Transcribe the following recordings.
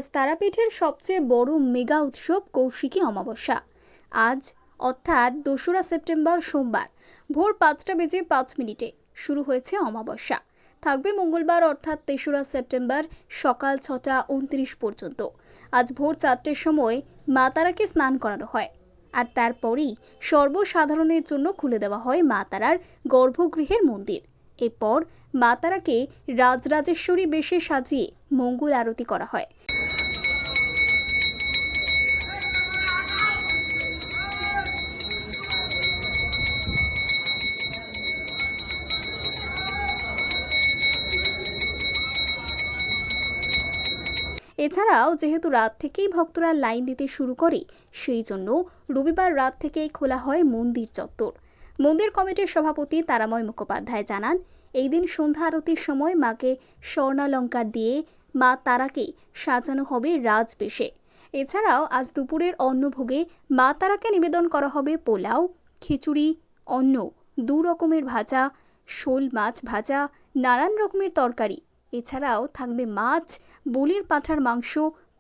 আজ তারাপীঠের সবচেয়ে বড় মেগা উৎসব কৌশিকী অমাবস্যা। আজ অর্থাৎ ২রা সেপ্টেম্বর সোমবার ভোর ৫টা বেজে ৫ মিনিটে শুরু হয়েছে অমাবস্যা। থাকবে মঙ্গলবার অর্থাৎ ৩রা সেপ্টেম্বর সকাল ৬টা ২৯ পর্যন্ত। আজ ভোর ৪টের সময় মা তারাকে স্নান করানো হয়, আর তারপরেই সর্বসাধারণের জন্য খুলে দেওয়া হয় মা তারার গর্ভগৃহের মন্দির। এরপর মা তারাকে রাজরাজেশ্বরী বেশে সাজিয়ে মঙ্গল আরতি করা হয়। এছাড়াও যেহেতু রাত থেকেই ভক্তরা লাইন দিতে শুরু করে, সেই জন্য রবিবার রাত থেকেই খোলা হয় মন্দির চত্বর। মন্দির কমিটির সভাপতি তারাময় মুখোপাধ্যায় জানান, এই দিন সন্ধ্যা আরতির সময় মাকে স্বর্ণালঙ্কার দিয়ে মা তারাকে সাজানো হবে রাজবেশে। এছাড়াও আজ দুপুরের অন্নভোগে মা তারাকে নিবেদন করা হবে পোলাও, খিচুড়ি, অন্ন, ২ রকমের ভাজা, শোল মাছ ভাজা, নানান রকমের তরকারি। এছাড়াও থাকবে মাছ, বলির পাঁঠার মাংস,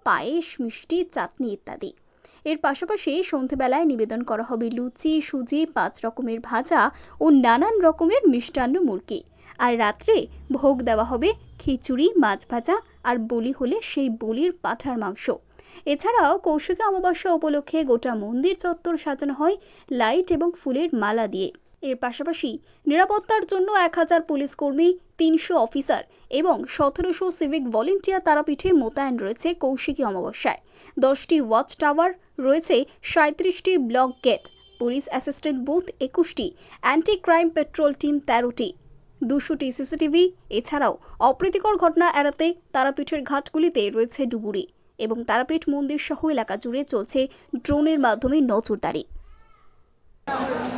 পায়েস, মিষ্টি, চাটনি ইত্যাদি। এর পাশাপাশি সন্ধেবেলায় নিবেদন করা হবে লুচি, সুজি, ৫ রকমের ভাজা ও নানান রকমের মিষ্টান্ন মুরগি। আর রাত্রে ভোগ দেওয়া হবে খিচুড়ি, মাছ ভাজা, আর বলি হলে সেই বলির পাঁঠার মাংস। এছাড়াও কৌশিকী অমাবস্যা উপলক্ষে গোটা মন্দির চত্বর সাজানো হয় লাইট এবং ফুলের মালা দিয়ে। এর পাশাপাশি নিরাপত্তার জন্য ১০০০ পুলিশ কর্মী, ৩০০ অফিসার এবং ১৭০০ সিভিক ভলেন্টিয়ার তারাপীঠে মোতায়েন রয়েছে কৌশিকী অমাবস্যায়। 10টি ওয়াচ টাওয়ার রয়েছে, ৩৭টি block gate, police assistant booth ২১টি, অ্যান্টি ক্রাইম পেট্রোল টিম ১৩টি, ২০০টি সিসিটিভি। এছাড়াও অপ্রীতিকর ঘটনা এড়াতে তারাপীঠের ঘাটগুলিতে রয়েছে ডুবুরি এবং তারাপীঠ মন্দির সহ এলাকা জুড়ে চলছে ড্রোনের মাধ্যমে নজরদারি।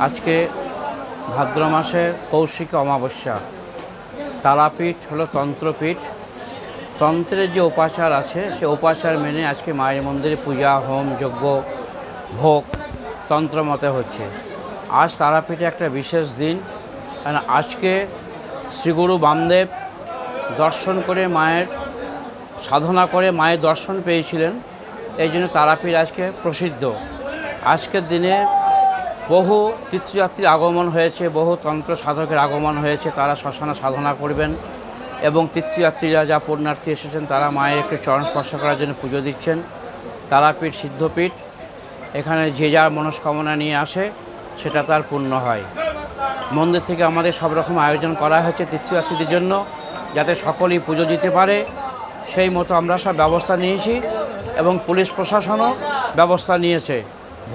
আজকে ভাদ্র মাসের কৌশিকী অমাবস্যা। তারাপীঠ হলো তন্ত্রপীঠ। তন্ত্রের যে উপাচার আছে সে উপাচার মেনে আজকে মায়ের মন্দিরে পূজা, হোম, যজ্ঞ, ভোগ তন্ত্র মতে হচ্ছে। আজ তারাপীঠে একটা বিশেষ দিন, কারণ আজকে শ্রীগুরু বামদেব দর্শন করে মায়ের সাধনা করে মায়ের দর্শন পেয়েছিলেন। এই জন্য তারাপীঠ আজকে প্রসিদ্ধ। আজকের দিনে বহু তীর্থযাত্রীর আগমন হয়েছে, বহু তন্ত্র সাধকের আগমন হয়েছে। তারা শ্মশানে সাধনা করবেন এবং তীর্থযাত্রীরা যা পুণ্যার্থী এসেছেন তারা মায়ের একটু চরণ স্পর্শ করার জন্য পুজো দিচ্ছেন। তারাপীঠ সিদ্ধপীঠ, এখানে যে যার মনস্কামনা নিয়ে আসে সেটা তার পূর্ণ হয়। মন্দির থেকে আমাদের সব রকম আয়োজন করা হয়েছে তীর্থযাত্রীদের জন্য, যাতে সকলেই পুজো দিতে পারে। সেই মতো আমরা সব ব্যবস্থা নিয়েছি এবং পুলিশ প্রশাসনও ব্যবস্থা নিয়েছে।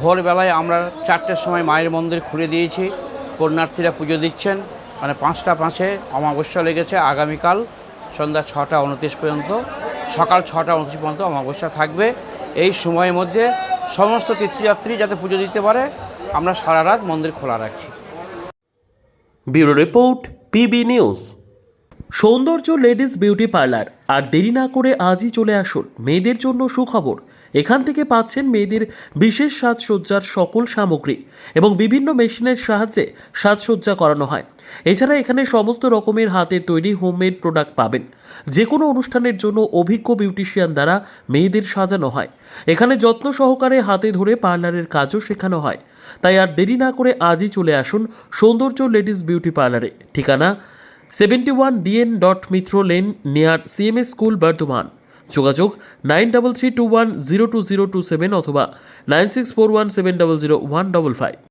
ভোরবেলায় আমরা 4টের সময় মায়ের মন্দির খুলে দিয়েছি, পুণ্যার্থীরা পুজো দিচ্ছেন। মানে 5টা 5-এ অমাবস্যা লেগেছে। আগামীকাল সন্ধ্যা 6টা 29 পর্যন্ত, সকাল 6টা 29 পর্যন্ত অমাবস্যা থাকবে। এই সময়ের মধ্যে সমস্ত তীর্থযাত্রী যাতে পুজো দিতে পারে আমরা সারা রাত মন্দির খোলা রাখছি। Bureau report, PB news. সৌন্দর্য লেডিস বিউটি পার্লার। আর দেরি না করে আজই চলে আসুন। মেয়েদের জন্য সুখবর, এখান থেকে পাচ্ছেন মেয়েদের বিশেষ সাজসজ্জার সকল সামগ্রী এবং বিভিন্ন মেশিনের সাহায্যে সাজসজ্জা করানো হয়। এছাড়া এখানে সমস্ত রকমের হাতের তৈরি হোমমেড প্রোডাক্ট পাবেন। যে কোনো অনুষ্ঠানের জন্য অভিজ্ঞ বিউটিশিয়ান দ্বারা মেয়েদের সাজানো হয়। এখানে যত্ন সহকারে হাতে ধরে পার্লারের কাজও শেখানো হয়। তাই আর দেরি না করে আজই চলে আসুন সৌন্দর্য লেডিস বিউটি পার্লারে। ঠিকানা 71 DN Mitra lane, near CMS school, Bardhaman. যোগাযোগ 9331020027 অথবা 9641700155।